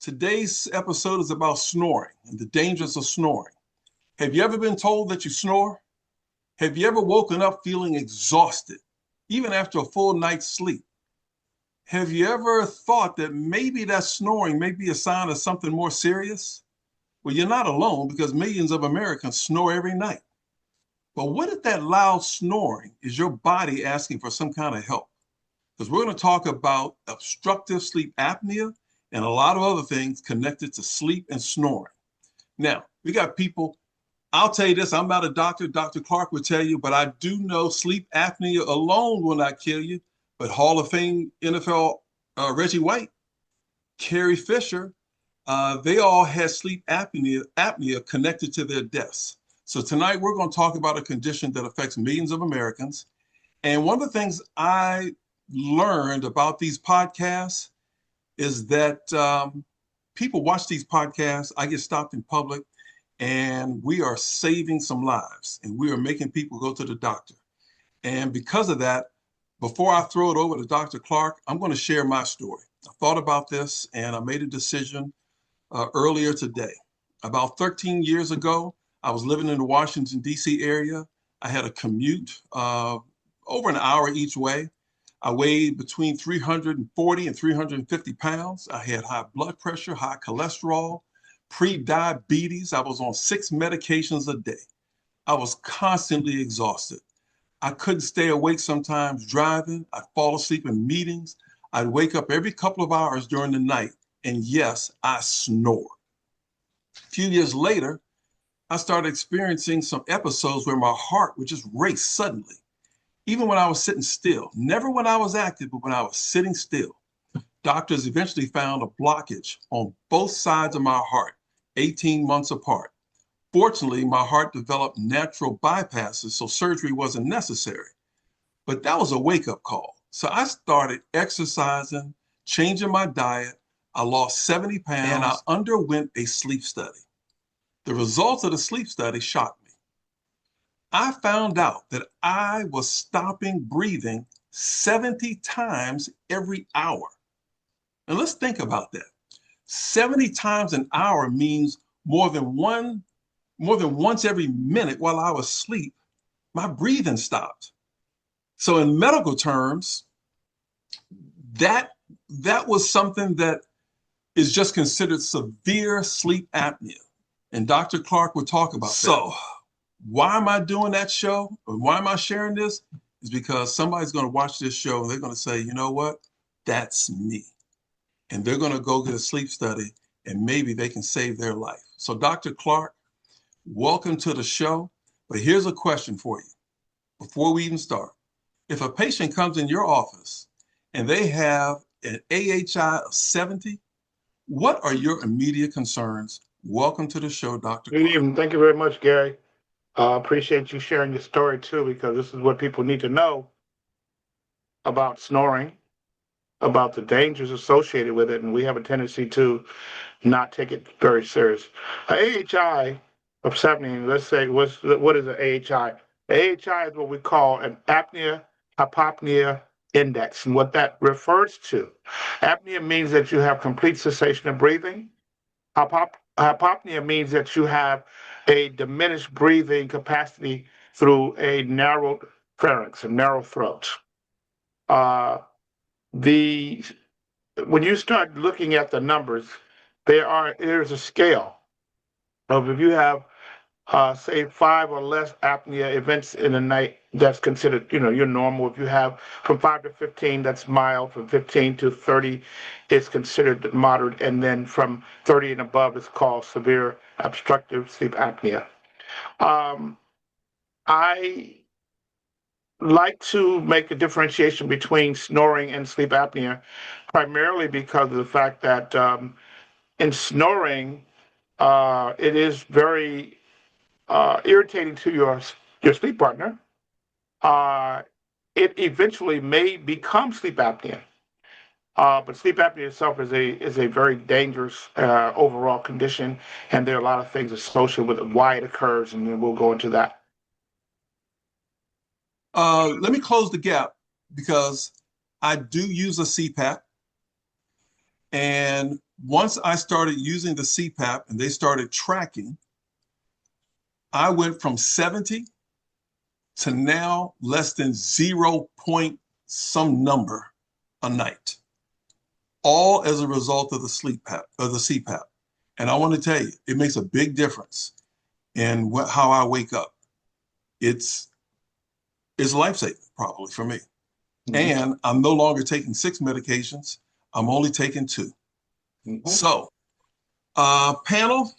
Today's episode is about snoring and the dangers of snoring. Have you ever been told that you snore? Have you ever woken up feeling exhausted, even after a full night's sleep? Have you ever thought that maybe that snoring may be a sign of something more serious? Well, you're not alone because millions of Americans snore every night. But what if that loud snoring is your body asking for some kind of help? Because we're going to talk about obstructive sleep apnea and a lot of other things connected to sleep and snoring. Now, we got people, I'll tell you this, I'm not a doctor, Dr. Clark would tell you, but I do know sleep apnea alone will not kill you. But Hall of Fame NFL Reggie White, Carrie Fisher, they all had sleep apnea connected to their deaths. So tonight we're going to talk about a condition that affects millions of Americans. And one of the things I learned about these podcasts is that people watch these podcasts. I get stopped in public and we are saving some lives and we are making people go to the doctor. And because of that, before I throw it over to Dr. Clark, I'm going to share my story. I thought about this and I made a decision earlier today. About 13 years ago, I was living in the Washington, D.C. area. I had a commute over an hour each way. I weighed between 340 and 350 pounds. I had high blood pressure, high cholesterol, pre-diabetes. I was on 6 medications a day. I was constantly exhausted. I couldn't stay awake sometimes driving. I'd fall asleep in meetings. I'd wake up every couple of hours during the night. And yes, I snored. A few years later, I started experiencing some episodes where my heart would just race suddenly, even when I was sitting still. Never when I was active, but when I was sitting still. Doctors eventually found a blockage on both sides of my heart, 18 months apart. Fortunately, my heart developed natural bypasses, so surgery wasn't necessary. But that was a wake-up call. So I started exercising, changing my diet. I lost 70 pounds, and I underwent a sleep study. The results of the sleep study shocked me. I found out that I was stopping breathing 70 times every hour. And let's think about that. 70 times an hour means more than once every minute while I was asleep, my breathing stopped. So in medical terms, that was something that is just considered severe sleep apnea. And Dr. Clark would talk about that. So why am I doing that show? Or why am I sharing this? Is because somebody's going to watch this show and they're going to say, you know what? That's me. And they're going to go get a sleep study and maybe they can save their life. So Dr. Clark, welcome to the show. But here's a question for you before we even start. If a patient comes in your office and they have an AHI of 70, what are your immediate concerns? Welcome to the show, Dr. Good Clark. evening. Thank you very much, Gary. Appreciate you sharing your story too, because this is what people need to know about snoring, about the dangers associated with it, and we have a tendency to not take it very serious. AHI of 70, let's say, what is an AHI? The AHI is what we call an apnea hypopnea index, and what that refers to. Apnea means that you have complete cessation of breathing. Hypopnea means that you have a diminished breathing capacity through a narrowed pharynx, a narrow throat. Uh, the when you start looking at the numbers, there's a scale of if you have say 5 or less apnea events in a night, that's considered, you're normal. If you have from 5 to 15, that's mild. From 15 to 30, it's considered moderate. And then from 30 and above, it's called severe obstructive sleep apnea. I like to make a differentiation between snoring and sleep apnea, primarily because of the fact that in snoring, it is very irritating to your sleep partner. It eventually may become sleep apnea. But sleep apnea itself is a very dangerous overall condition, and there are a lot of things associated with why it occurs, and then we'll go into that. Let me close the gap because I do use a CPAP. And Once I started using the CPAP and they started tracking, I went from 70 to now less than 0 point some number a night, all as a result of the CPAP. And I want to tell you, it makes a big difference in how I wake up. It's life-saving probably for me. Mm-hmm. And I'm no longer taking 6 medications. I'm only taking 2. Mm-hmm. So, panel,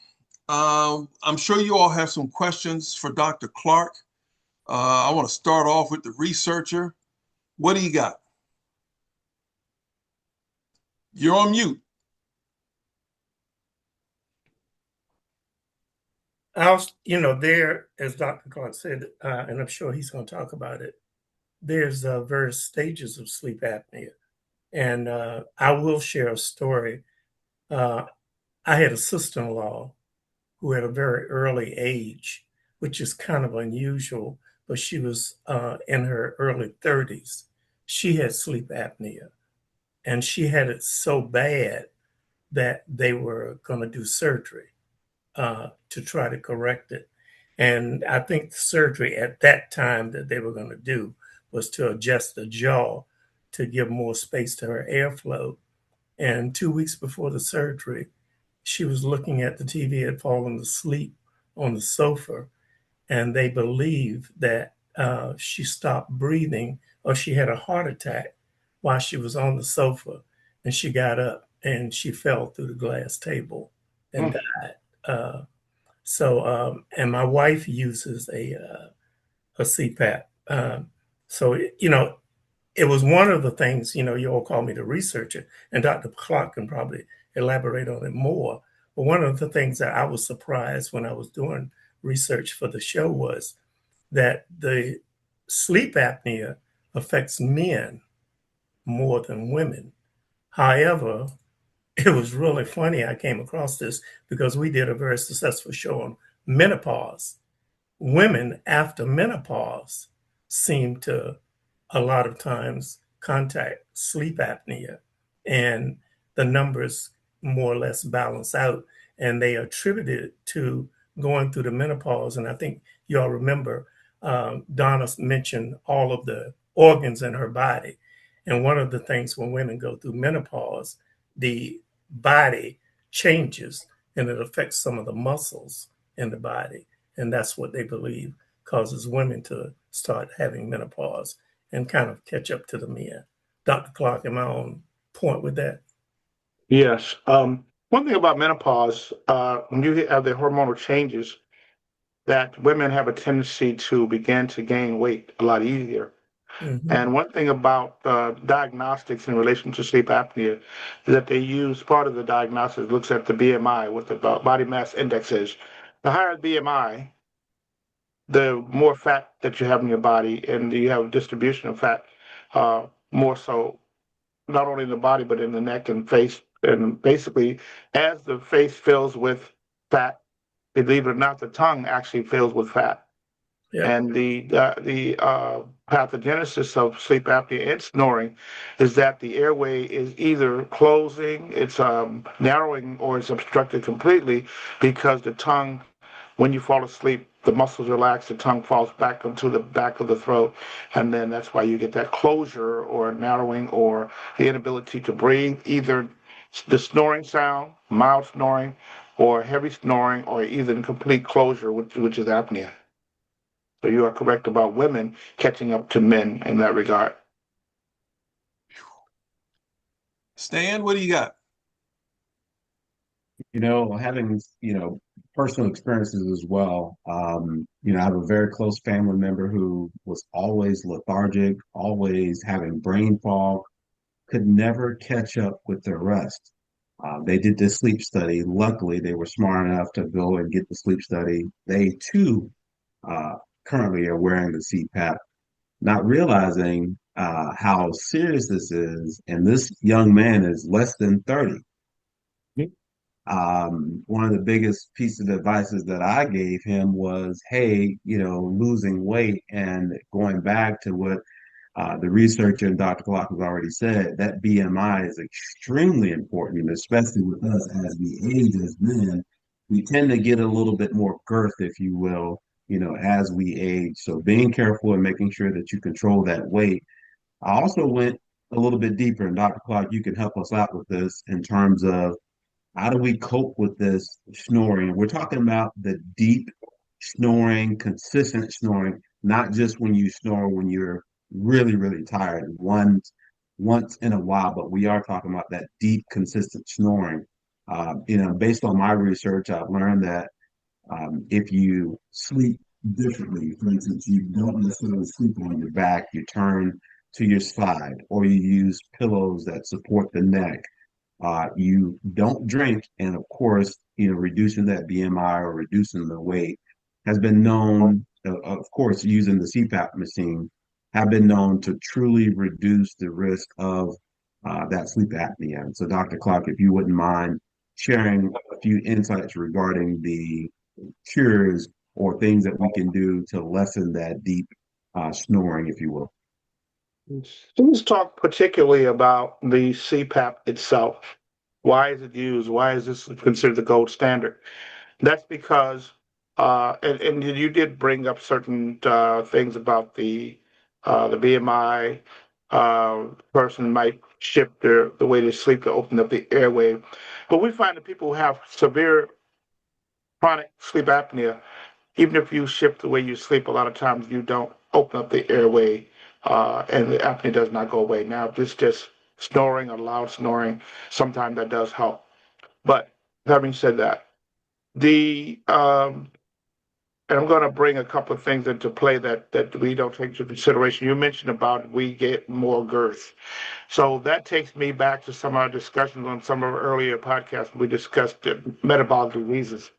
I'm sure you all have some questions for Dr. Clark. I want to start off with the researcher. What do you got? You're on mute. There, as Dr. Clark said, and I'm sure he's going to talk about it, there's various stages of sleep apnea. And I will share a story. I had a sister-in-law who had a very early age, which is kind of unusual, but she was in her early 30s. She had sleep apnea, and she had it so bad that they were going to do surgery to try to correct it. And I think the surgery at that time that they were going to do was to adjust the jaw to give more space to her airflow. And 2 weeks before the surgery, she was looking at the TV, had fallen asleep on the sofa, and they believed that she stopped breathing or she had a heart attack while she was on the sofa. And she got up and she fell through the glass table and died. And my wife uses a CPAP. It was one of the things, you all call me the researcher, and Dr. Clark can probably elaborate on it more. But one of the things that I was surprised when I was doing research for the show was that the sleep apnea affects men more than women. However, it was really funny. I came across this because we did a very successful show on menopause. Women after menopause seem to a lot of times contact sleep apnea, and the numbers more or less balance out, and they attribute it to going through the menopause. And I think you all remember Donna mentioned all of the organs in her body. And one of the things when women go through menopause, the body changes and it affects some of the muscles in the body. And that's what they believe causes women to start having menopause and kind of catch up to the men. Dr. Clark, am I on point with that? Yes. One thing about menopause, when you have the hormonal changes, that women have a tendency to begin to gain weight a lot easier. Mm-hmm. And one thing about diagnostics in relation to sleep apnea is that they use part of the diagnostics looks at the BMI, what the body mass index is. The higher the BMI, the more fat that you have in your body, and you have a distribution of fat more so, not only in the body, but in the neck and face. And basically, as the face fills with fat, believe it or not, the tongue actually fills with fat. Yeah. And the pathogenesis of sleep apnea and snoring is that the airway is either closing, it's narrowing, or it's obstructed completely because the tongue, when you fall asleep, the muscles relax, the tongue falls back onto the back of the throat, and then that's why you get that closure or narrowing or the inability to breathe, either the snoring sound, mild snoring, or heavy snoring, or even complete closure, which is apnea. So you are correct about women catching up to men in that regard. Stan, what do you got? Having, personal experiences as well. I have a very close family member who was always lethargic, always having brain fog, could never catch up with their rest. They did this sleep study. Luckily, they were smart enough to go and get the sleep study. They too currently are wearing the CPAP, not realizing how serious this is. And this young man is less than 30. One of the biggest pieces of advice that I gave him was, hey, losing weight and going back to what The researcher and Dr. Clark has already said that BMI is extremely important, especially with us as we age as men. We tend to get a little bit more girth, if you will, as we age. So being careful and making sure that you control that weight. I also went a little bit deeper, and Dr. Clark, you can help us out with this in terms of how do we cope with this snoring? We're talking about the deep snoring, consistent snoring, not just when you snore when you're really, really tired once in a while, but we are talking about that deep, consistent snoring. Based on my research, I've learned that if you sleep differently, for instance, you don't necessarily sleep on your back, you turn to your side, or you use pillows that support the neck. You don't drink, and of course, reducing that BMI or reducing the weight has been known. Of course, using the CPAP machine have been known to truly reduce the risk of that sleep apnea. And so, Dr. Clark, if you wouldn't mind sharing a few insights regarding the cures or things that we can do to lessen that deep snoring, if you will. Let's talk particularly about the CPAP itself. Why is it used? Why is this considered the gold standard? That's because, and you did bring up certain things about the BMI. Person might shift the way they sleep to open up the airway, but we find that people who have severe chronic sleep apnea, even if you shift the way you sleep, a lot of times you don't open up the airway, and the apnea does not go away. Now, if it's just snoring or loud snoring, sometimes that does help. But having said that, the and I'm going to bring a couple of things into play that we don't take into consideration. You mentioned about we get more girth. So that takes me back to some of our discussions on some of our earlier podcasts. We discussed metabolic diseases.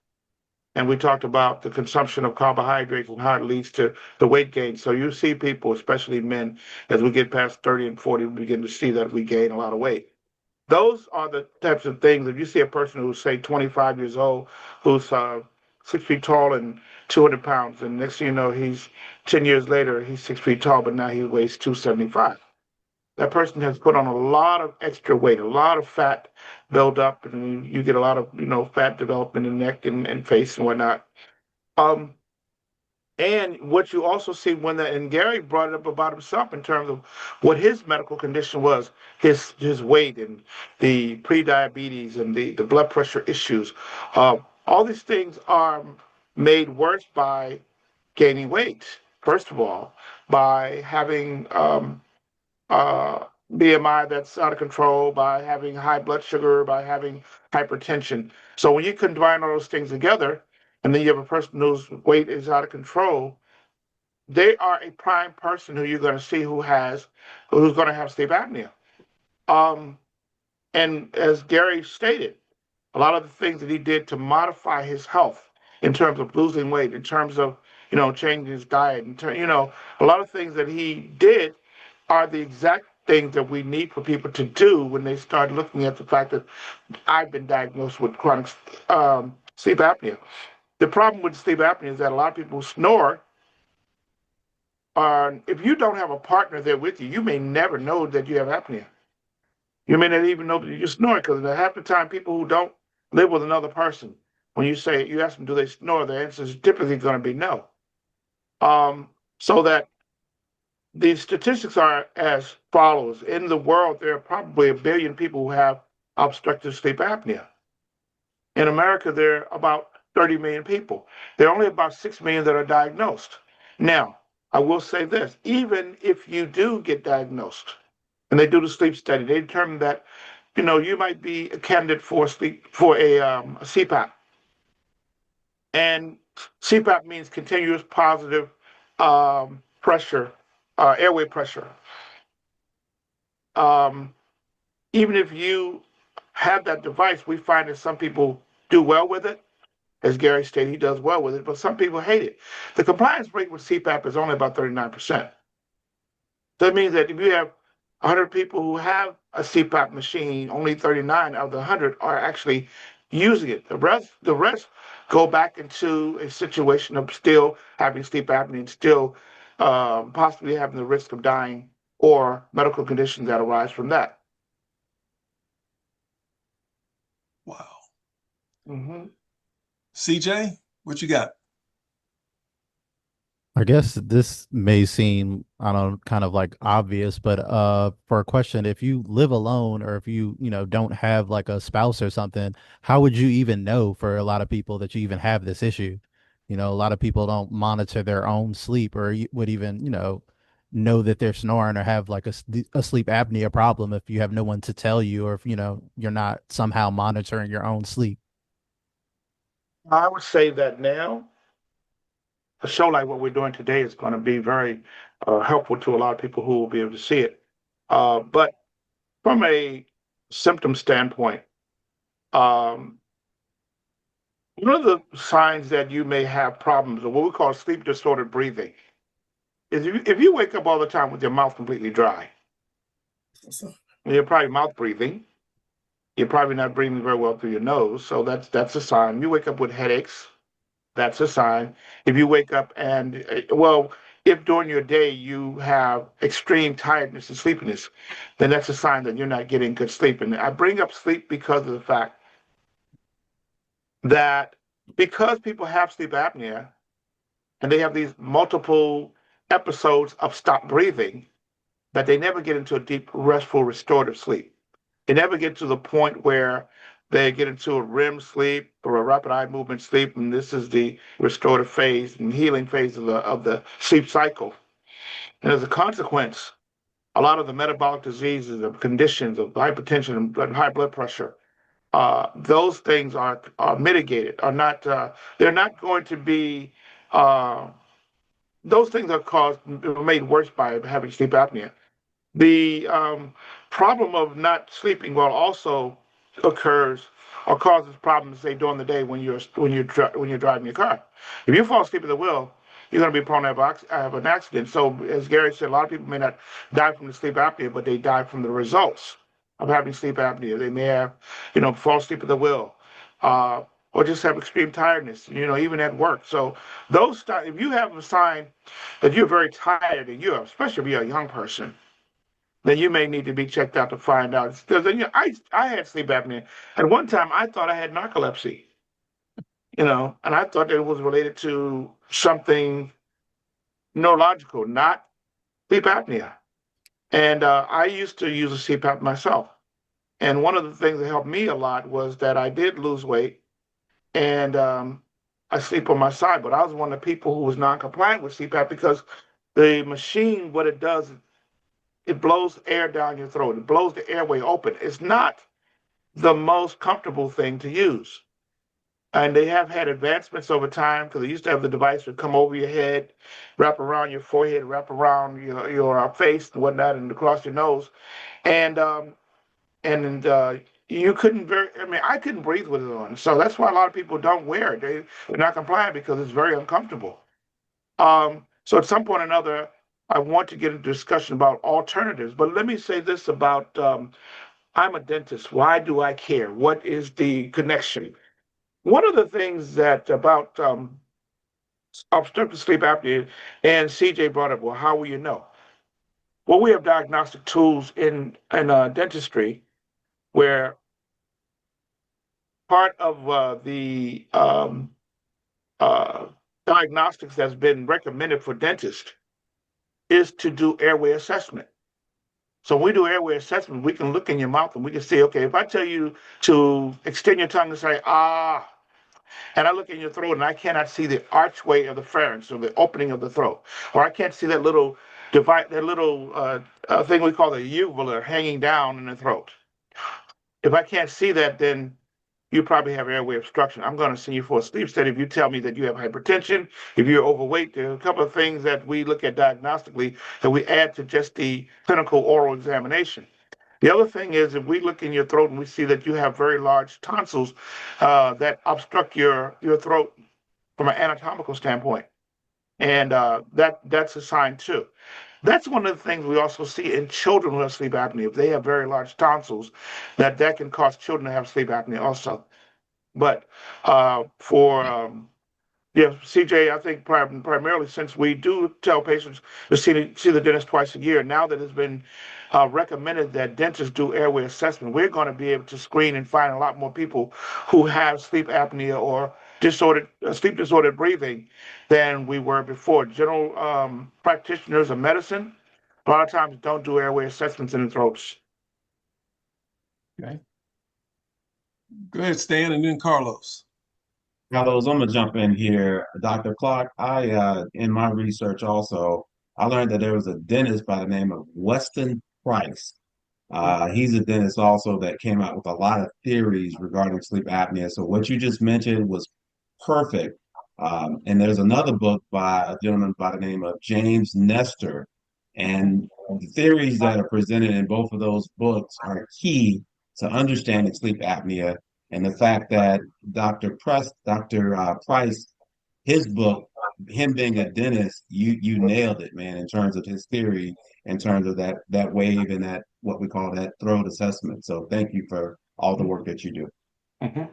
And we talked about the consumption of carbohydrates and how it leads to the weight gain. So you see people, especially men, as we get past 30 and 40, we begin to see that we gain a lot of weight. Those are the types of things. If you see a person who's, say, 25 years old, who's 6 feet tall and 200 pounds, and next thing you know, he's 10 years later, he's 6 feet tall, but now he weighs 275. That person has put on a lot of extra weight, a lot of fat build up, and you get a lot of fat development in the neck and face and whatnot. Um, and what you also see when and Gary brought it up about himself in terms of what his medical condition was, his weight and the pre-diabetes and the blood pressure issues. All these things are made worse by gaining weight, first of all, by having uh, BMI that's out of control, by having high blood sugar, by having hypertension. So when you combine all those things together, and then you have a person whose weight is out of control, they are a prime person who you're going to see who's going to have sleep apnea. Um, and as Gary stated, a lot of the things that he did to modify his health in terms of losing weight, in terms of changing his diet, a lot of things that he did are the exact things that we need for people to do when they start looking at the fact that I've been diagnosed with chronic sleep apnea. The problem with sleep apnea is that a lot of people snore. If you don't have a partner there with you, you may never know that you have apnea. You may not even know that you snore, because half the time people who don't live with another person, when you ask them, do they snore? The answer is typically going to be no. So that the statistics are as follows. In the world, there are probably 1 billion people who have obstructive sleep apnea. In America, there are about 30 million people. There are only about 6 million that are diagnosed. Now, I will say this, even if you do get diagnosed, and they do the sleep study, they determine that, you might be a candidate for a CPAP. And CPAP means continuous positive pressure, airway pressure. Um, Even if you have that device, we find that some people do well with it. As Gary stated, he does well with it, but some people hate it. The compliance rate with CPAP is only about 39%. That means that if you have 100 people who have a CPAP machine, only 39 out of the 100 are actually using it. The rest go back into a situation of still having sleep apnea and still possibly having the risk of dying or medical conditions that arise from that. Wow. Mm-hmm. CJ, what you got? I guess this may seem, I don't know, kind of like obvious, but for a question, if you live alone or if you don't have like a spouse or something, how would you even know for a lot of people that you even have this issue? A lot of people don't monitor their own sleep or would even know that they're snoring or have like a sleep apnea problem if you have no one to tell you or if you're not somehow monitoring your own sleep. I would say that now a show like what we're doing today is going to be very helpful to a lot of people who will be able to see it. But from a symptom standpoint, um, one of the signs that you may have problems, or what we call sleep disordered breathing, is if you wake up all the time with your mouth completely dry, So, you're probably mouth breathing. You're probably not breathing very well through your nose, so that's a sign. You wake up with headaches, that's a sign. If you wake up and, well, if during your day you have extreme tiredness and sleepiness, then that's a sign that you're not getting good sleep. And I bring up sleep because of the fact that because people have sleep apnea and they have these multiple episodes of stop breathing, that they never get into a deep, restful, restorative sleep. They never get to the point where they get into a REM sleep or a rapid eye movement sleep, and this is the restorative phase and healing phase of the sleep cycle. And as a consequence, a lot of the metabolic diseases of conditions of hypertension and high blood pressure, those things are mitigated, are not they're not going to be uh, those things are caused made worse by having sleep apnea. The problem of not sleeping well also occurs or causes problems, say, during the day when you're driving your car. If you fall asleep at the wheel, you're going to be prone to have an accident. So, as Gary said, a lot of people may not die from the sleep apnea, but they die from the results of having sleep apnea. They may have, fall asleep at the wheel, or just have extreme tiredness. Even at work. So, if you have a sign that you're very tired, and especially if you're a young person, then you may need to be checked out to find out. Because I had sleep apnea. At one time, I thought I had narcolepsy, and I thought that it was related to something neurological, not sleep apnea. And I used to use a CPAP myself. And one of the things that helped me a lot was that I did lose weight and I sleep on my side. But I was one of the people who was non-compliant with CPAP because the machine, what it does, it blows air down your throat. It blows the airway open. It's not the most comfortable thing to use. And they have had advancements over time because they used to have the device that come over your head, wrap around your forehead, wrap around your face and whatnot, and across your nose. And you couldn't I couldn't breathe with it on. So that's why a lot of people don't wear it. They're not compliant because it's very uncomfortable. So at some point or another, I want to get into discussion about alternatives. But let me say this about I'm a dentist. Why do I care? What is the connection? One of the things that about obstructive sleep apnea, and CJ brought up, well, how will you know? Well, we have diagnostic tools in dentistry where part of the uh, diagnostics that's been recommended for dentists is to do airway assessment. So when we do airway assessment, we can look in your mouth and we can say, okay, if I tell you to extend your tongue and say, ah, and I look in your throat and I cannot see the archway of the pharynx or the opening of the throat, or I can't see that little thing we call the uvula hanging down in the throat. If I can't see that, then you probably have airway obstruction. I'm going to send you for a sleep study if you tell me that you have hypertension, if you're overweight. There are a couple of things that we look at diagnostically that we add to just the clinical oral examination. The other thing is if we look in your throat and we see that you have very large tonsils that obstruct your throat from an anatomical standpoint, and that's a sign too. That's one of the things we also see in children who have sleep apnea. If they have very large tonsils, that can cause children to have sleep apnea also. But for Yeah, CJ, I think primarily since we do tell patients to see the dentist twice a year, now that it's been recommended that dentists do airway assessment, we're going to be able to screen and find a lot more people who have sleep apnea or sleep disordered breathing than we were before. General practitioners of medicine a lot of times don't do airway assessments in the throats. Okay. Go ahead, Stan, and then Carlos. Carlos, I'm gonna jump in here. Dr. Clark, in my research also, I learned that there was a dentist by the name of Weston Price. He's a dentist also that came out with a lot of theories regarding sleep apnea. So what you just mentioned was perfect. And there's another book by a gentleman by the name of James Nestor. And the theories that are presented in both of those books are key to understanding sleep apnea. And the fact that Dr. Price, his book, him being a dentist, you nailed it, man, in terms of his theory, in terms of that wave and that what we call that throat assessment. So thank you for all the work that you do. Mhm.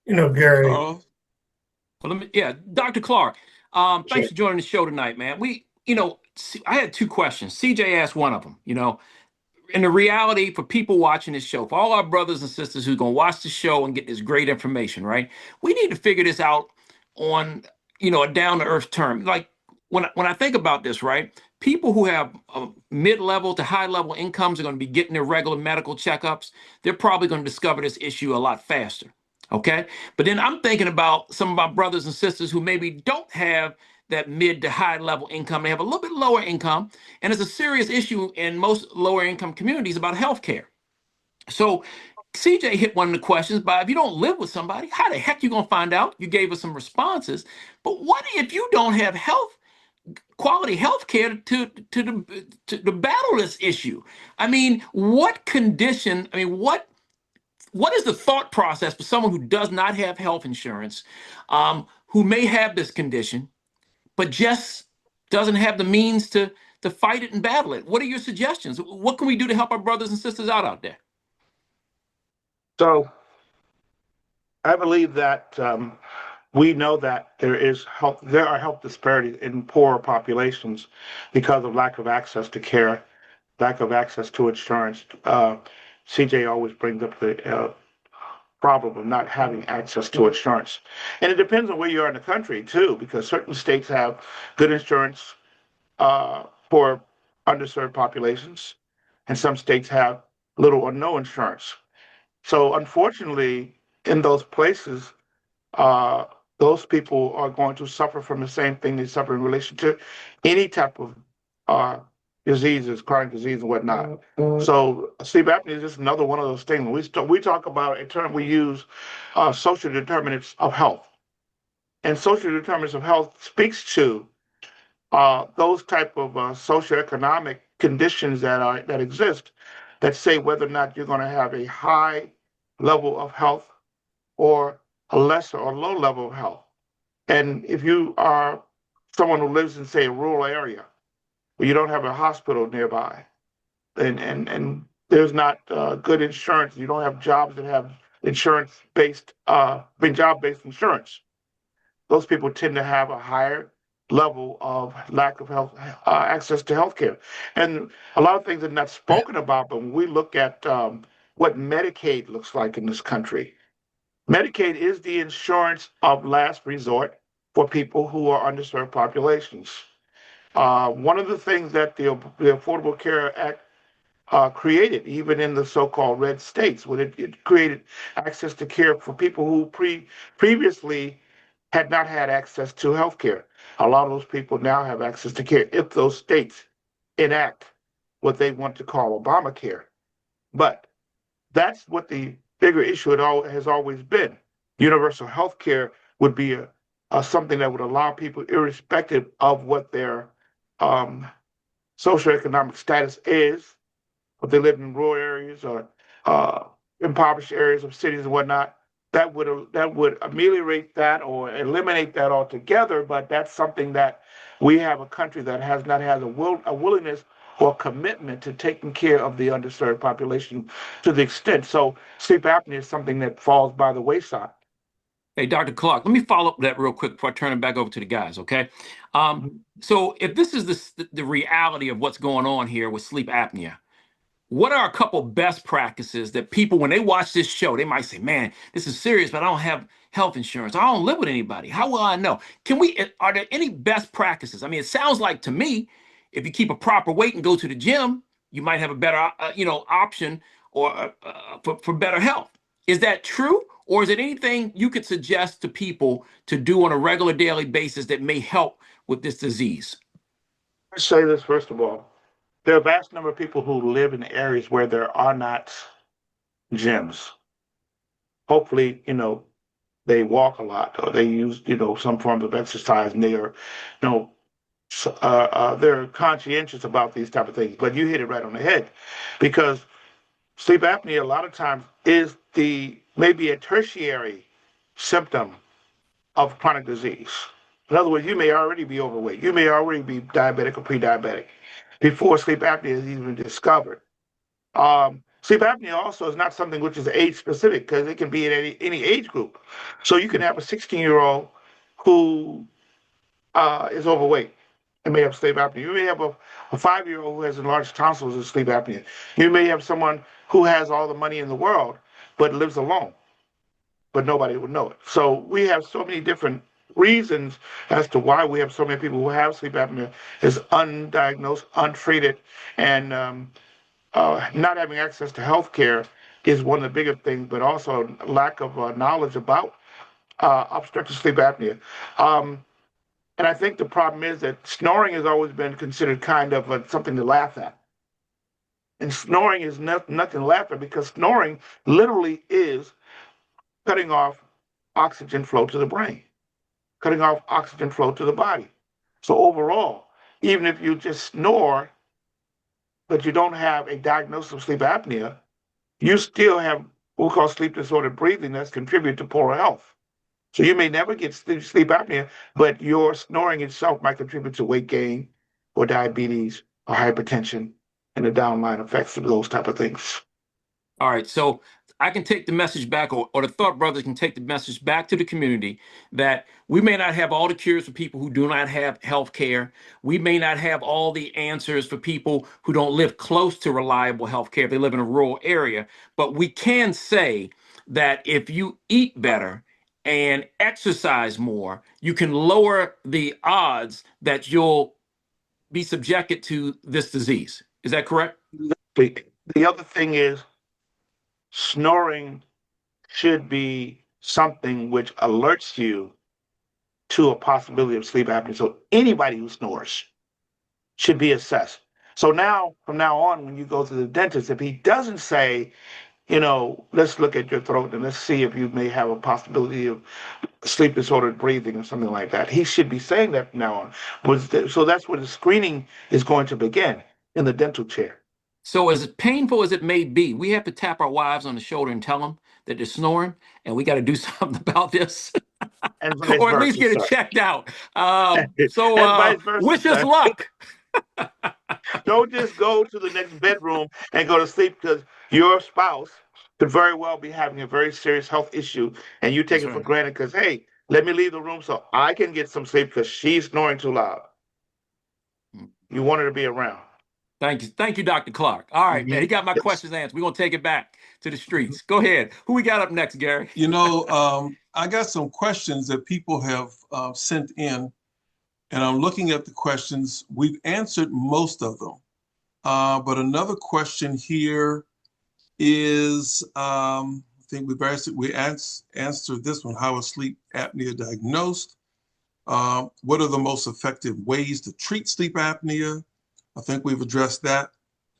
You know, Gary, Carlos. Well, Dr. Clark, thanks for joining the show tonight, man. I had two questions. CJ asked one of them, and the reality for people watching this show, for all our brothers and sisters who's going to watch the show and get this great information, right? We need to figure this out on, a down to earth term. Like when I think about this, right? People who have mid-level to high-level incomes are going to be getting their regular medical checkups. They're probably going to discover this issue a lot faster. Okay. But then I'm thinking about some of my brothers and sisters who maybe don't have that mid to high level income. They have a little bit lower income. And it's a serious issue in most lower income communities about healthcare. So CJ hit one of the questions by if you don't live with somebody, how the heck you going to find out? You gave us some responses. But what if you don't have quality health care to battle this issue? I mean, what is the thought process for someone who does not have health insurance, who may have this condition, but just doesn't have the means to fight it and battle it? What are your suggestions? What can we do to help our brothers and sisters out there? So I believe that we know that there are health disparities in poorer populations because of lack of access to care, lack of access to insurance. CJ always brings up the problem of not having access to insurance. And it depends on where you are in the country too, because certain states have good insurance for underserved populations, and some states have little or no insurance. So unfortunately, in those places, uh, those people are going to suffer from the same thing they suffer in relation to any type of uh, diseases, chronic disease and whatnot. So sleep apnea is just another one of those things. We talk about a term we use, social determinants of health. And social determinants of health speaks to those type of socioeconomic conditions that exist that say whether or not you're going to have a high level of health or a lesser or low level of health. And if you are someone who lives in, say, a rural area where you don't have a hospital nearby, and there's not good insurance, you don't have jobs that have job-based insurance, those people tend to have a higher level of lack of health access to healthcare. And a lot of things are not spoken about, but when we look at what Medicaid looks like in this country, Medicaid is the insurance of last resort for people who are underserved populations. One of the things that the Affordable Care Act created, even in the so-called red states, when it created access to care for people who previously had not had access to health care. A lot of those people now have access to care if those states enact what they want to call Obamacare. But that's what the bigger issue has always been. Universal health care would be something that would allow people, irrespective of what their um, socioeconomic status is, if they live in rural areas or uh, impoverished areas of cities and whatnot, that would ameliorate that or eliminate that altogether. But that's something that we have a country that has not had a willingness or commitment to taking care of the underserved population to the extent. So sleep apnea is something that falls by the wayside. Hey, Dr. Clark, let me follow up that real quick before I turn it back over to the guys, okay? So if this is the reality of what's going on here with sleep apnea, what are a couple best practices that people, when they watch this show, they might say, man, this is serious, but I don't have health insurance. I don't live with anybody. How will I know? Are there any best practices? I mean, it sounds like to me, if you keep a proper weight and go to the gym, you might have a better, option or for better health. Is that true? Or is it anything you could suggest to people to do on a regular daily basis that may help with this disease? Let's say this first of all. There are a vast number of people who live in areas where there are not gyms. Hopefully, they walk a lot or they use, some form of exercise and they are, they're conscientious about these type of things. But you hit it right on the head because sleep apnea a lot of times is maybe a tertiary symptom of chronic disease. In other words, you may already be overweight. You may already be diabetic or pre-diabetic before sleep apnea is even discovered. Sleep apnea also is not something which is age specific because it can be in any age group. So you can have a 16-year-old who is overweight and may have sleep apnea. You may have a 5-year-old who has enlarged tonsils and sleep apnea. You may have someone who has all the money in the world but lives alone, but nobody would know it. So we have so many different reasons as to why we have so many people who have sleep apnea is undiagnosed, untreated, and not having access to health care is one of the bigger things, but also lack of knowledge about obstructive sleep apnea. And I think the problem is that snoring has always been considered kind of something to laugh at. And snoring is nothing to laugh at because snoring literally is cutting off oxygen flow to the brain, cutting off oxygen flow to the body. So overall, even if you just snore, but you don't have a diagnosis of sleep apnea, you still have what we call sleep disordered breathing that's contributed to poor health. So you may never get sleep apnea, but your snoring itself might contribute to weight gain or diabetes or hypertension and the downline effects of those type of things. All right, so I can take the message back, or the Thought Brothers can take the message back to the community that we may not have all the cures for people who do not have health care. We may not have all the answers for people who don't live close to reliable health care if they live in a rural area. But we can say that if you eat better and exercise more, you can lower the odds that you'll be subjected to this disease. Is that correct? The other thing is snoring should be something which alerts you to a possibility of sleep apnea. So anybody who snores should be assessed. So now, from now on, when you go to the dentist, if he doesn't say, let's look at your throat and let's see if you may have a possibility of sleep disordered breathing or something like that, he should be saying that from now on. So that's where the screening is going to begin in the dental chair. So as painful as it may be, we have to tap our wives on the shoulder and tell them that they're snoring, and we got to do something about this, And vice or at least versa, get it sir. checked out. And vice versa, Wish us sir. luck. Don't just go to the next bedroom and go to sleep because your spouse could very well be having a very serious health issue, and you take That's it for right. granted because, hey, let me leave the room so I can get some sleep because she's snoring too loud. You want her to be around. Thank you, Dr. Clark. All right, man. He got my Yes. questions answered. We're gonna take it back to the streets. Go ahead. Who we got up next, Gary? I got some questions that people have sent in, and I'm looking at the questions. We've answered most of them, but another question here is, I think answered this one. How is sleep apnea diagnosed? What are the most effective ways to treat sleep apnea? I think we've addressed that.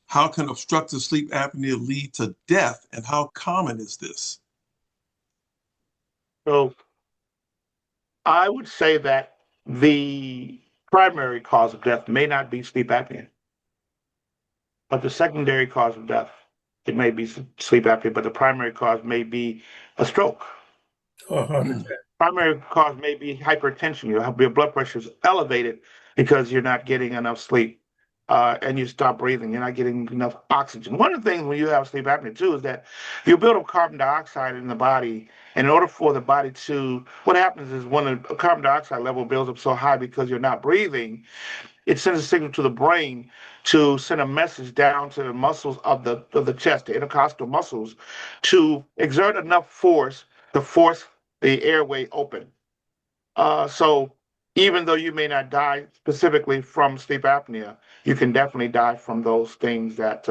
How can obstructive sleep apnea lead to death, and how common is this? So I would say that the primary cause of death may not be sleep apnea, but the secondary cause of death, it may be sleep apnea, but the primary cause may be a stroke. Or heart attack. Primary cause may be hypertension. Your blood pressure is elevated because you're not getting enough sleep. and you stop breathing. You're not getting enough oxygen. One of the things when you have sleep apnea too is that you build up carbon dioxide in the body. And in order for the body to, what happens is when the carbon dioxide level builds up so high because you're not breathing, it sends a signal to the brain to send a message down to the muscles of the chest, the intercostal muscles, to exert enough force to force the airway open. So even though you may not die specifically from sleep apnea, you can definitely die from those things that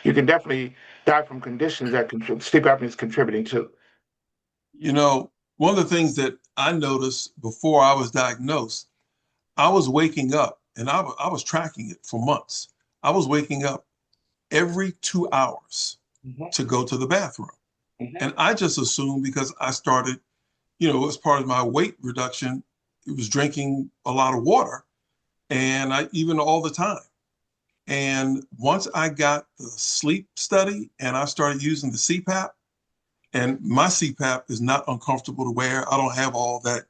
you can definitely die from conditions that sleep apnea is contributing to. You know, one of the things that I noticed before I was diagnosed, I was waking up, and I was tracking it for months. I was waking up every 2 hours to go to the bathroom. And I just assumed because I started, as part of my weight reduction, it was drinking a lot of water, and I even all the time. And once I got the sleep study and I started using the CPAP, and my CPAP is not uncomfortable to wear. I don't have all that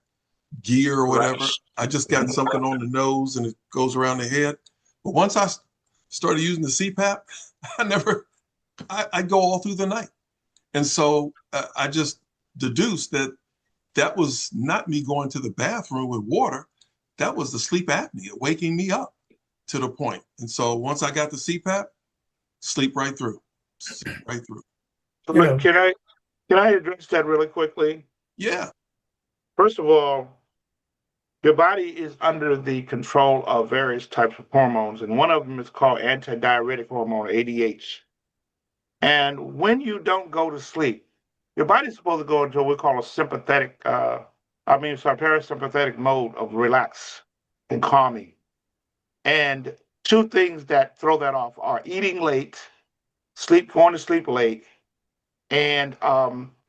gear or whatever. Right. I just got something on the nose and it goes around the head. But once I started using the CPAP, I go all through the night. And so I just deduced that that was not me going to the bathroom with water. That was the sleep apnea waking me up to the point. And so once I got the CPAP, sleep right through, right through. So, You know, can I address that really quickly? Yeah. First of all, your body is under the control of various types of hormones, and one of them is called antidiuretic hormone, ADH. And when you don't go to sleep, your body's supposed to go into what we call a parasympathetic mode of relax and calming. And two things that throw that off are eating late, going to sleep late, and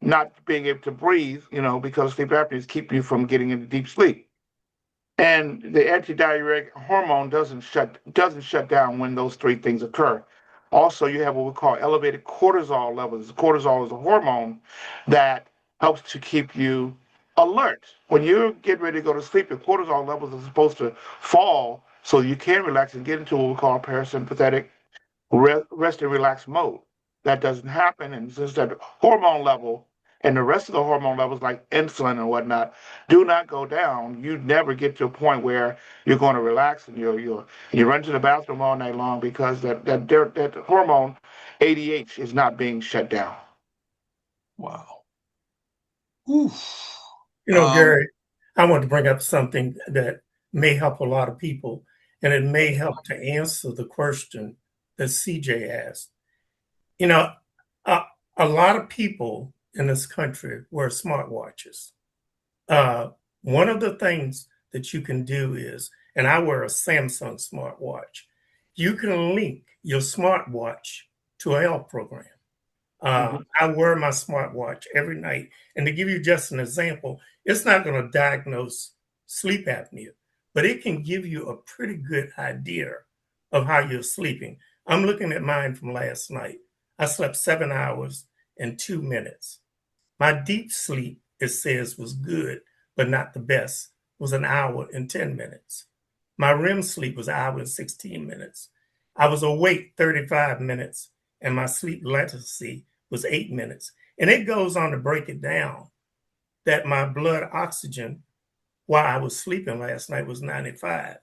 not being able to breathe, because sleep apnea is keeping you from getting into deep sleep. And the antidiuretic hormone doesn't shut down when those three things occur. Also, you have what we call elevated cortisol levels. Cortisol is a hormone that helps to keep you alert. When you get ready to go to sleep, your cortisol levels are supposed to fall so you can relax and get into what we call parasympathetic rest and relax mode. That doesn't happen, and since that hormone level and the rest of the hormone levels like insulin and whatnot do not go down, you never get to a point where you're going to relax and you run to the bathroom all night long because that hormone ADH is not being shut down. Wow. Oof. Gary, I want to bring up something that may help a lot of people, and it may help to answer the question that CJ asked. You know, a, a lot of people in this country wear smartwatches. One of the things that you can do is, and I wear a Samsung smartwatch, you can link your smartwatch to a health program. I wear my smartwatch every night. And to give you just an example, it's not going to diagnose sleep apnea, but it can give you a pretty good idea of how you're sleeping. I'm looking at mine from last night. I slept 7 hours and 2 minutes. My deep sleep, it says, was good, but not the best, was an hour and 10 minutes. My REM sleep was an hour and 16 minutes. I was awake 35 minutes, and my sleep latency was 8 minutes. And it goes on to break it down that my blood oxygen while I was sleeping last night was 95.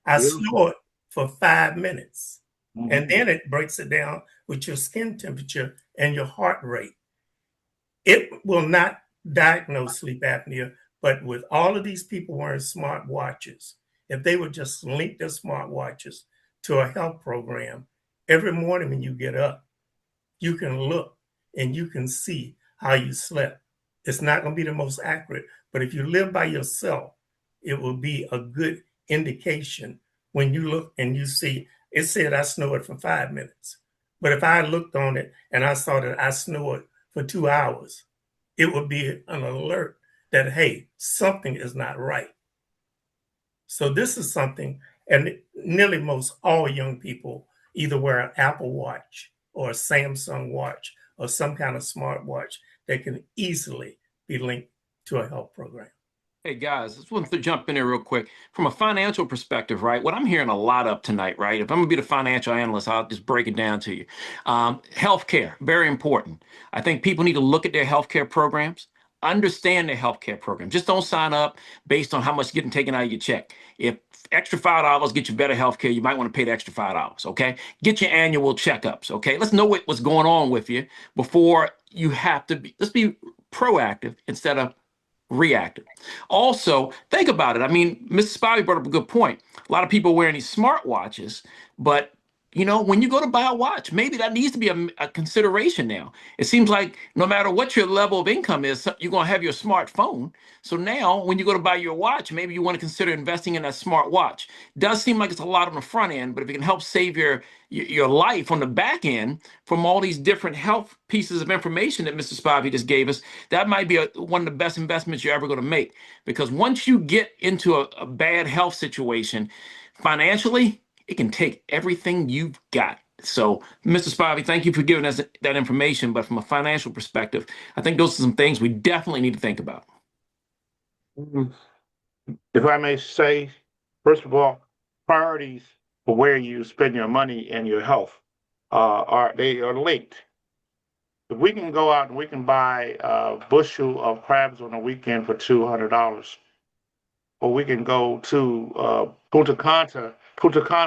I Beautiful. snored for 5 minutes. Mhm. And then it breaks it down with your skin temperature and your heart rate. It will not diagnose sleep apnea, but with all of these people wearing smart watches, if they would just link their smart watches to a health program, every morning when you get up, you can look and you can see how you slept. It's not going to be the most accurate, but if you live by yourself, it will be a good indication when you look and you see it said I snored for 5 minutes. But if I looked on it and I saw that I snored for 2 hours, it would be an alert that, hey, something is not right. So this is something, and nearly most all young people either wear an Apple Watch or a Samsung watch or some kind of smart watch that can easily be linked to a health program. Hey guys, just want to jump in there real quick. From a financial perspective, right? What I'm hearing a lot of tonight, right? If I'm gonna be the financial analyst, I'll just break it down to you. Healthcare, very important. I think people need to look at their healthcare programs, understand their healthcare program. Just don't sign up based on how much you're getting taken out of your check. If extra $5 get you better healthcare, you might want to pay the extra $5. Okay, get your annual checkups. Okay, let's know what's going on with you before you have to be. Let's be proactive instead of reactive. Also, think about it. I mean, Mrs. Spivey brought up a good point. A lot of people wearing these smart watches, but when you go to buy a watch, maybe that needs to be a consideration now. It seems like no matter what your level of income is, you're going to have your smartphone. So now when you go to buy your watch, maybe you want to consider investing in that smart watch. Does seem like it's a lot on the front end, but if it can help save your life on the back end from all these different health pieces of information that Mr. Spivey just gave us, that might be one of the best investments you're ever going to make. Because once you get into a bad health situation financially, it can take everything you've got. So, Mr. Spivey, thank you for giving us that information. But from a financial perspective, I think those are some things we definitely need to think about. If I may say, first of all, priorities for where you spend your money and your health are linked. If we can go out and we can buy a bushel of crabs on a weekend for $200, or we can go to Punta Cana,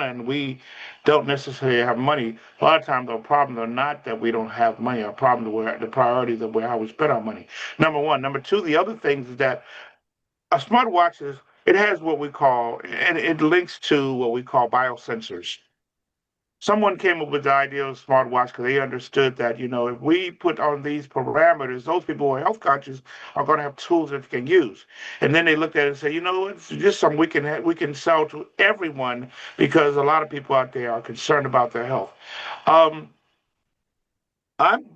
and we don't necessarily have money. A lot of times, the problem are not that we don't have money. Our problem is where the priorities of how we spend our money. Number one. Number two, the other things is that a smartwatch it has what we call, and it links to what we call biosensors. Someone came up with the idea of smartwatch because they understood that, if we put on these parameters, those people who are health conscious are going to have tools that they can use. And then they looked at it and said, it's just something we can sell to everyone because a lot of people out there are concerned about their health. I've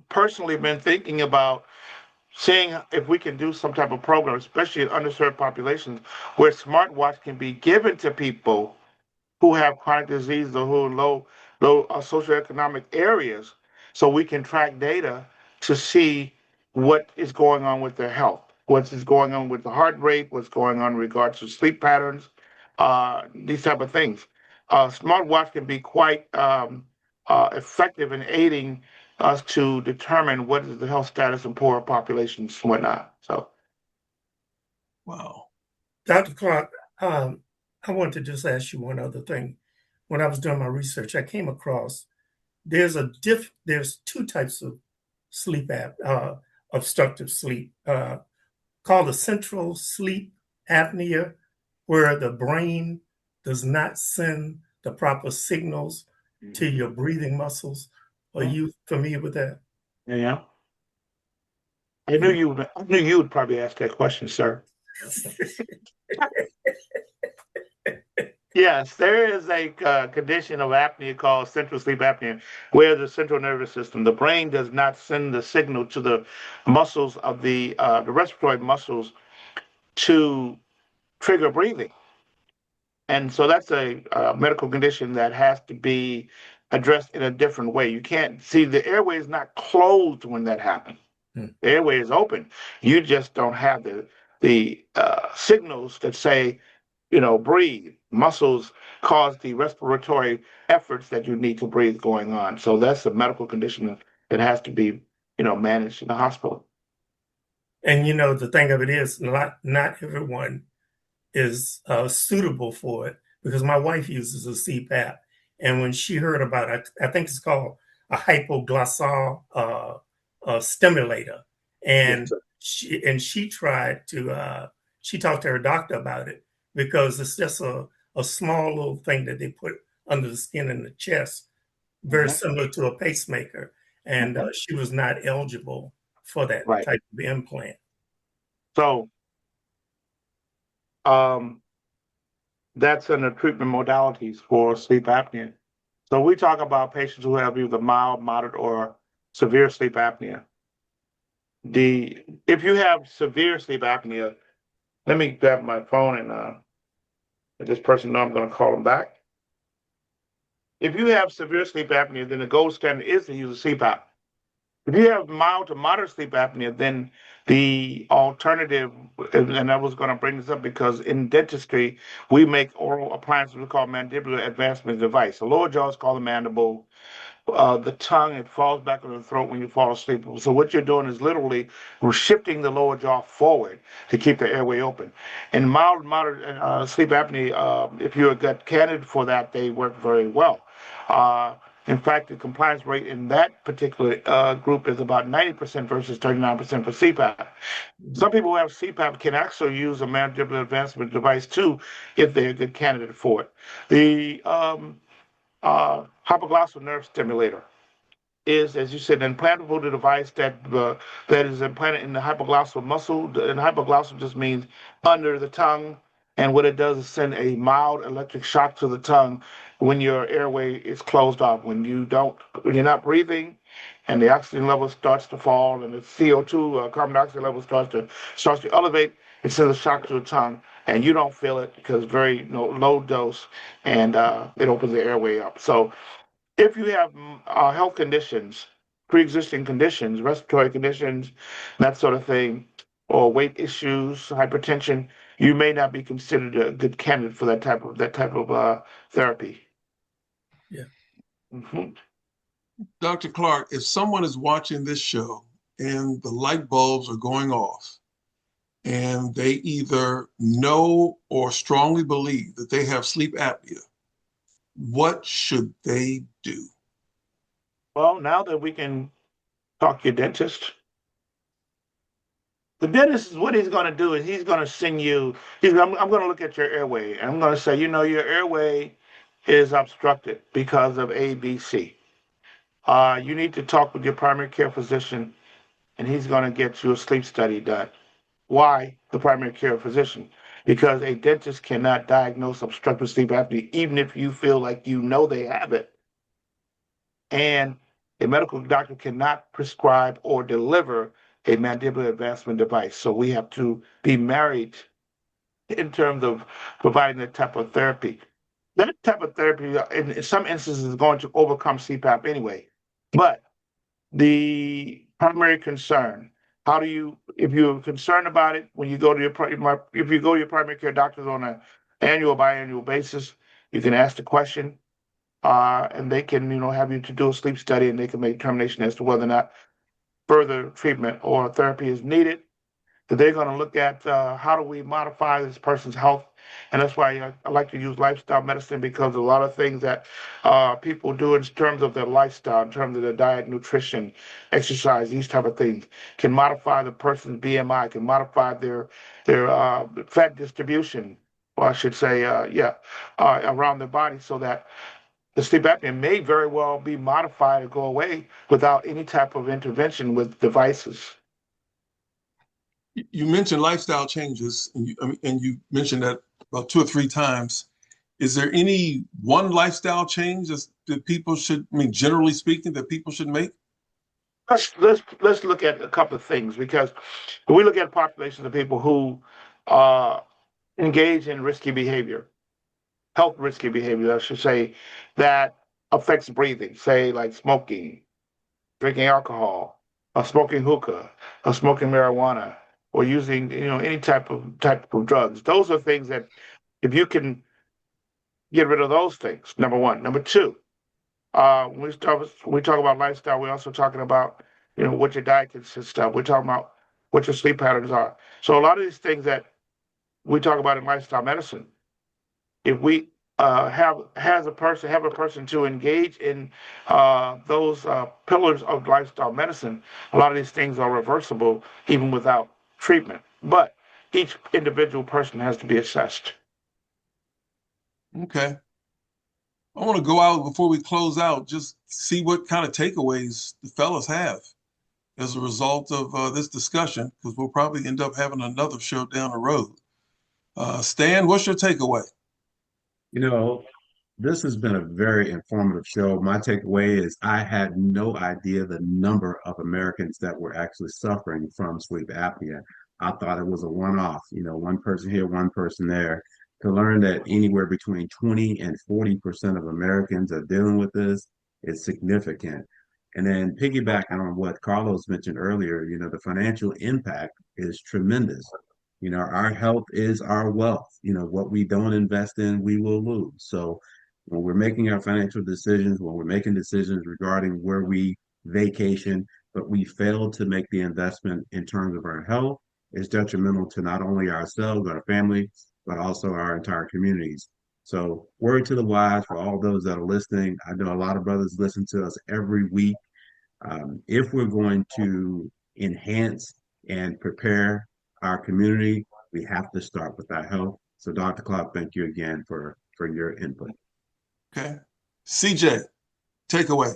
personally been thinking about seeing if we can do some type of program, especially in underserved populations, where smartwatch can be given to people who have chronic disease or who are low socioeconomic areas, so we can track data to see what is going on with their health, what is going on with the heart rate, what's going on in regards to sleep patterns, these type of things. Smartwatch can be quite effective in aiding us to determine what is the health status of poorer populations and whatnot. So, Wow. Dr. Clark, I want to just ask you one other thing. When I was doing my research, I came across there's two types of sleep obstructive sleep, called the central sleep apnea, where the brain does not send the proper signals to your breathing muscles. Are you familiar with that? yeah. I knew you would probably ask that question, sir. Yes, there is a condition of apnea called central sleep apnea, where the central nervous system, the brain, does not send the signal to the muscles of the respiratory muscles to trigger breathing. And so that's a medical condition that has to be addressed in a different way. You can't see the airway is not closed when that happens. The airway is open. You just don't have the signals that say, breathe. Muscles cause the respiratory efforts that you need to breathe going on. So that's a medical condition that has to be, managed in the hospital. And the thing of it is, not everyone is suitable for it, because my wife uses a CPAP, and when she heard about it, I think it's called a hypoglossal stimulator, and Yes, she tried to she talked to her doctor about it, because it's just a small little thing that they put under the skin in the chest, very similar to a pacemaker, and she was not eligible for that right. type of implant. So that's in the treatment modalities for sleep apnea. So we talk about patients who have either mild, moderate, or severe sleep apnea. If you have severe sleep apnea, let me grab my phone and let this person know I'm going to call them back. If you have severe sleep apnea, then the gold standard is to use a CPAP. If you have mild to moderate sleep apnea, then the alternative, and I was going to bring this up because in dentistry, we make oral appliances we call mandibular advancement device. The lower jaw is called the mandible. The tongue, it falls back on the throat when you fall asleep. So what you're doing is literally we're shifting the lower jaw forward to keep the airway open. In mild, moderate sleep apnea, if you're a gut candidate for that, they work very well. In fact, the compliance rate in that particular group is about 90% versus 39% for CPAP. Some people who have CPAP can actually use a mandibular advancement device too if they're a good candidate for it. The hypoglossal nerve stimulator is, as you said, an implantable device that is implanted in the hypoglossal muscle. And hypoglossal just means under the tongue. And what it does is send a mild electric shock to the tongue when your airway is closed off, when you're not breathing, and the oxygen level starts to fall, and the CO2, carbon dioxide level starts to elevate. It sends a shock to the tongue, and you don't feel it because it's very low dose, and it opens the airway up. So if you have health conditions, pre-existing conditions, respiratory conditions, that sort of thing, or weight issues, hypertension, you may not be considered a good candidate for that type of therapy. Yeah. Mm-hmm. Dr. Clark, if someone is watching this show and the light bulbs are going off and they either know or strongly believe that they have sleep apnea, what should they do? Well, now that we can talk to your dentist, the dentist is what he's going to do is he's going to send you. I'm going to look at your airway and I'm going to say, your airway is obstructed because of A, B, C. You need to talk with your primary care physician, and he's going to get you a sleep study done. Why the primary care physician? Because a dentist cannot diagnose obstructive sleep apnea, even if you feel like you know they have it. And a medical doctor cannot prescribe or deliver a mandibular advancement device. So we have to be married in terms of providing that type of therapy. That type of therapy, in some instances, is going to overcome CPAP anyway. But the primary concern, if you're concerned about it, when you go to if you go to your primary care doctors on an annual, biannual basis, you can ask the question, and they can, have you to do a sleep study, and they can make a determination as to whether or not further treatment or therapy is needed. That they're going to look at how do we modify this person's health, and that's why I like to use lifestyle medicine, because a lot of things that people do in terms of their lifestyle, in terms of their diet, nutrition, exercise, these type of things, can modify the person's BMI, can modify their fat distribution, or I should say, around their body, so that the sleep apnea may very well be modified or go away without any type of intervention with devices. You mentioned lifestyle changes, and you mentioned that about 2 or 3 times. Is there any one lifestyle change that people should, generally speaking, that people should make? Let's look at a couple of things, because if we look at populations of people who engage in risky behavior, health risky behavior, I should say, that affects breathing, say like smoking, drinking alcohol, or smoking hookah, or smoking marijuana, or using any type of drugs. Those are things that, if you can get rid of those things, number one. Number two, when we talk about lifestyle, we're also talking about what your diet consists of. We're talking about what your sleep patterns are. So a lot of these things that we talk about in lifestyle medicine, if we have a person to engage in those pillars of lifestyle medicine, a lot of these things are reversible even without treatment. But each individual person has to be assessed. Okay. I want to go out before we close out, just see what kind of takeaways the fellas have as a result of this discussion, because we'll probably end up having another show down the road. Stan, what's your takeaway? This has been a very informative show. My takeaway is I had no idea the number of Americans that were actually suffering from sleep apnea. I thought it was a one-off, one person here, one person there. To learn that anywhere between 20 and 40% of Americans are dealing with this is significant. And then piggybacking on what Carlos mentioned earlier, the financial impact is tremendous. Our health is our wealth. What we don't invest in, we will lose. So when we're making our financial decisions, when we're making decisions regarding where we vacation, but we fail to make the investment in terms of our health, it's detrimental to not only ourselves, our family, but also our entire communities. So, word to the wise for all those that are listening. I know a lot of brothers listen to us every week. If we're going to enhance and prepare our community, we have to start with our health. So, Dr. Clark, thank you again for your input. Okay. CJ, takeaway.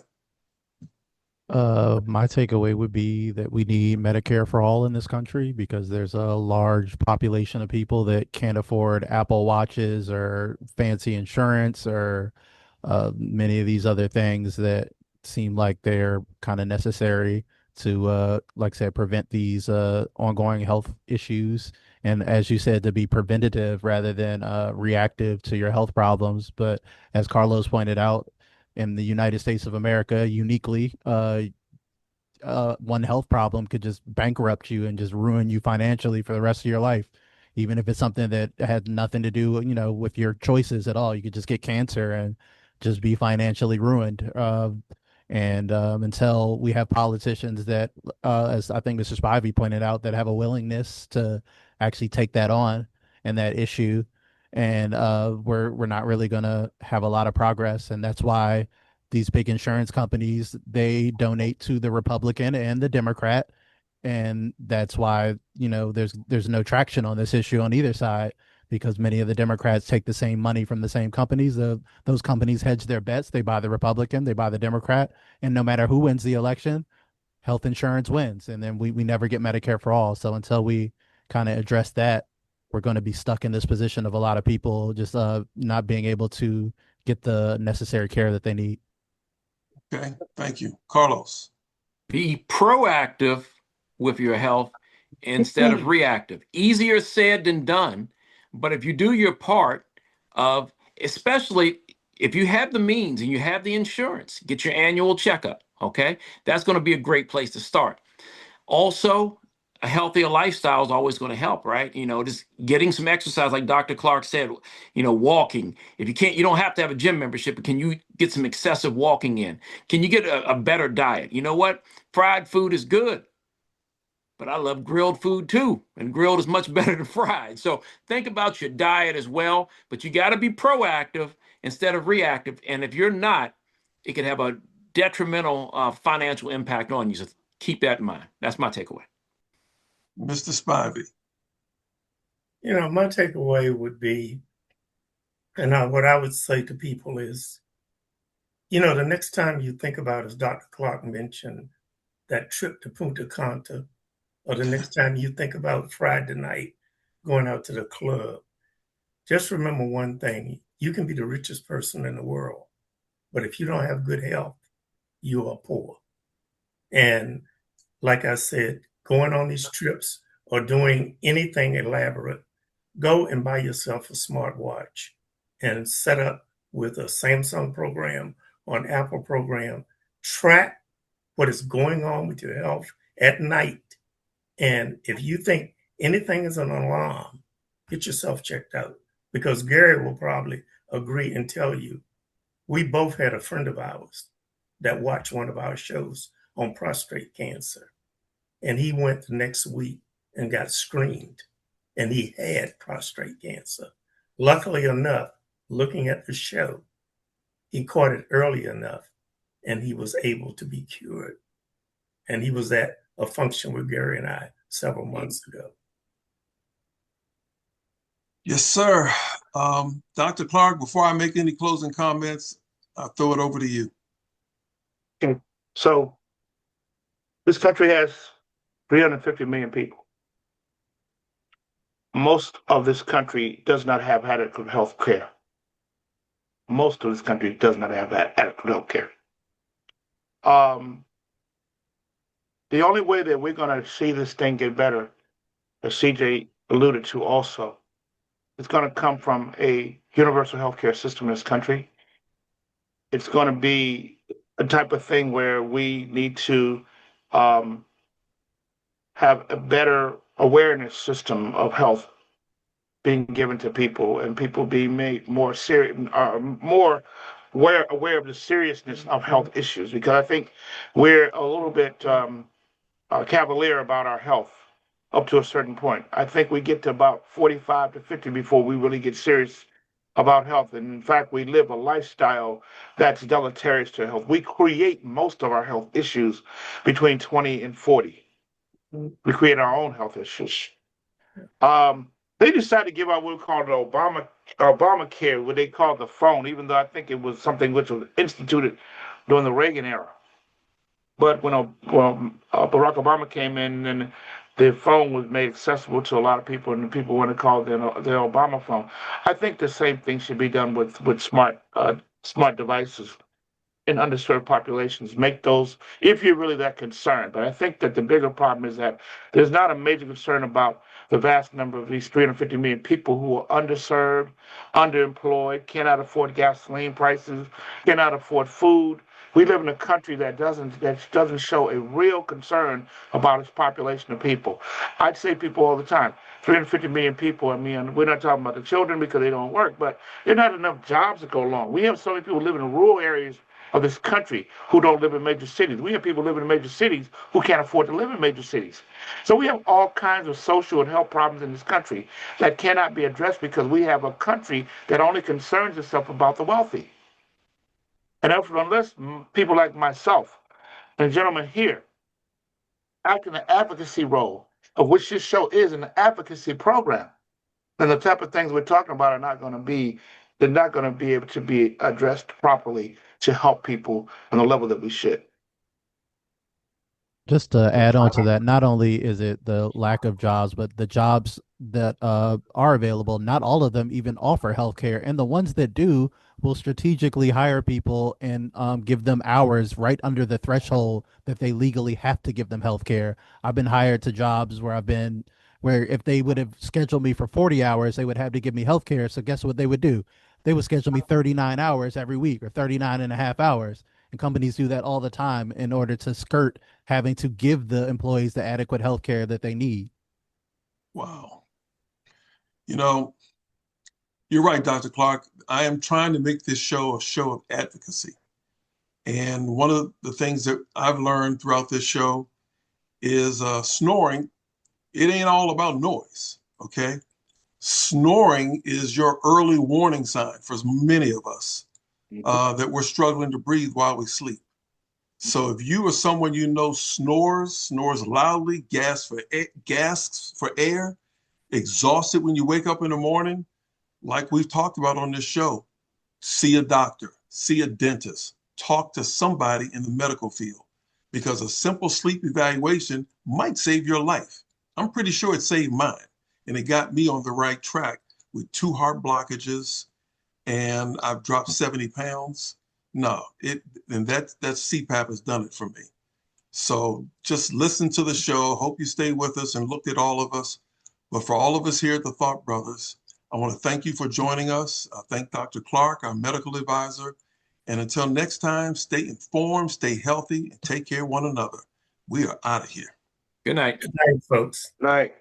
My takeaway would be that we need Medicare for all in this country because there's a large population of people that can't afford Apple Watches or fancy insurance or many of these other things that seem like they're kind of necessary to, like I said, prevent these ongoing health issues. And as you said, to be preventative rather than reactive to your health problems. But as Carlos pointed out, in the United States of America, uniquely, one health problem could just bankrupt you and just ruin you financially for the rest of your life. Even if it's something that had nothing to do, with your choices at all, you could just get cancer and just be financially ruined. And until we have politicians that, as I think Mr. Spivey pointed out, that have a willingness to actually take that on and that issue, and we're not really going to have a lot of progress. And that's why these big insurance companies, they donate to the Republican and the Democrat, and that's why there's no traction on this issue on either side, because many of the Democrats take the same money from the same companies. Those companies hedge their bets. They buy the Republican, they buy the Democrat, and no matter who wins the election, health insurance wins, and then we never get Medicare for all. So until we kind of address that, we're going to be stuck in this position of a lot of people just not being able to get the necessary care that they need. Okay. Thank you. Carlos. Be proactive with your health instead of reactive. Easier said than done, but if you do your part of, especially if you have the means and you have the insurance, get your annual checkup, okay? That's going to be a great place to start. Also, a healthier lifestyle is always going to help, right? Just getting some exercise, like Dr. Clark said, walking. If you can't, you don't have to have a gym membership, but can you get some excessive walking in? Can you get a better diet? You know what? Fried food is good, but I love grilled food too. And grilled is much better than fried. So think about your diet as well, but you got to be proactive instead of reactive. And if you're not, it can have a detrimental financial impact on you. So keep that in mind. That's my takeaway. Mr. Spivey. My takeaway would be, and what I would say to people is, the next time you think about, as Dr. Clark mentioned, that trip to Punta Cana, or the next time you think about Friday night going out to the club, just remember one thing. You can be the richest person in the world, but if you don't have good health, you are poor. And like I said, going on these trips or doing anything elaborate, go and buy yourself a smartwatch and set up with a Samsung program or an Apple program. Track what is going on with your health at night. And if you think anything is an alarm, get yourself checked out, because Gary will probably agree and tell you, we both had a friend of ours that watched one of our shows on prostate cancer. And he went the next week and got screened, and he had prostate cancer. Luckily enough, looking at the show, he caught it early enough and he was able to be cured. And he was at a function with Gary and I several months ago. Yes, sir. Dr. Clark, before I make any closing comments, I'll throw it over to you. Okay. So this country has 350 million people. Most of this country does not have adequate health care. Most of this country does not have adequate health care. The only way that we're going to see this thing get better, as CJ alluded to also, is going to come from a universal healthcare system in this country. It's going to be a type of thing where we need to um, have a better awareness system of health being given to people, and people being made more serious, more aware of the seriousness of health issues. Because I think we're a little bit cavalier about our health up to a certain point. I think we get to about 45 to 50 before we really get serious about health. And in fact, we live a lifestyle that's deleterious to health. We create most of our health issues between 20 and 40. We create our own health issues. They decided to give out what we call the Obamacare, what they call the phone, even though I think it was something which was instituted during the Reagan era. But when Barack Obama came in, and the phone was made accessible to a lot of people, and people want to call it the Obama phone. I think the same thing should be done with smart devices in underserved populations. Make those, if you're really that concerned. But I think that the bigger problem is that there's not a major concern about the vast number of these 350 million people who are underserved, underemployed, cannot afford gasoline prices, cannot afford food. We live in a country that doesn't show a real concern about its population of people. I'd say people all the time, 350 million people. I mean, we're not talking about the children because they don't work, but there are not enough jobs to go along. We have so many people living in rural areas of this country who don't live in major cities. We have people living in major cities who can't afford to live in major cities. So we have all kinds of social and health problems in this country that cannot be addressed because we have a country that only concerns itself about the wealthy. And unless people like myself and the gentleman here act in an advocacy role, of which this show is an advocacy program, then the type of things we're talking about are not going to be, they're not going to be able to be addressed properly to help people on the level that we should. Just to add on to that, not only is it the lack of jobs, but the jobs that are available, not all of them even offer healthcare. And the ones that do will strategically hire people and give them hours right under the threshold that they legally have to give them healthcare. I've been hired to jobs where if they would have scheduled me for 40 hours, they would have to give me healthcare. So guess what they would do? They would schedule me 39 hours every week or 39 and a half hours. And companies do that all the time in order to skirt having to give the employees the adequate health care that they need. Wow. You know, you're right, Dr. Clark. I am trying to make this show a show of advocacy. And one of the things that I've learned throughout this show is snoring. It ain't all about noise, okay? Snoring is your early warning sign for many of us that we're struggling to breathe while we sleep. So if you or someone you know snores loudly, gasps for air, exhausted when you wake up in the morning, like we've talked about on this show, see a doctor, see a dentist, talk to somebody in the medical field, because a simple sleep evaluation might save your life. I'm pretty sure it saved mine, and it got me on the right track with 2 heart blockages, and I've dropped 70 pounds. No, that CPAP has done it for me. So just listen to the show. Hope you stay with us and look at all of us. But for all of us here at the Thought Brothers, I want to thank you for joining us. I thank Dr. Clark, our medical advisor. And until next time, stay informed, stay healthy, and take care of one another. We are out of here. Good night. Good night, folks. Right.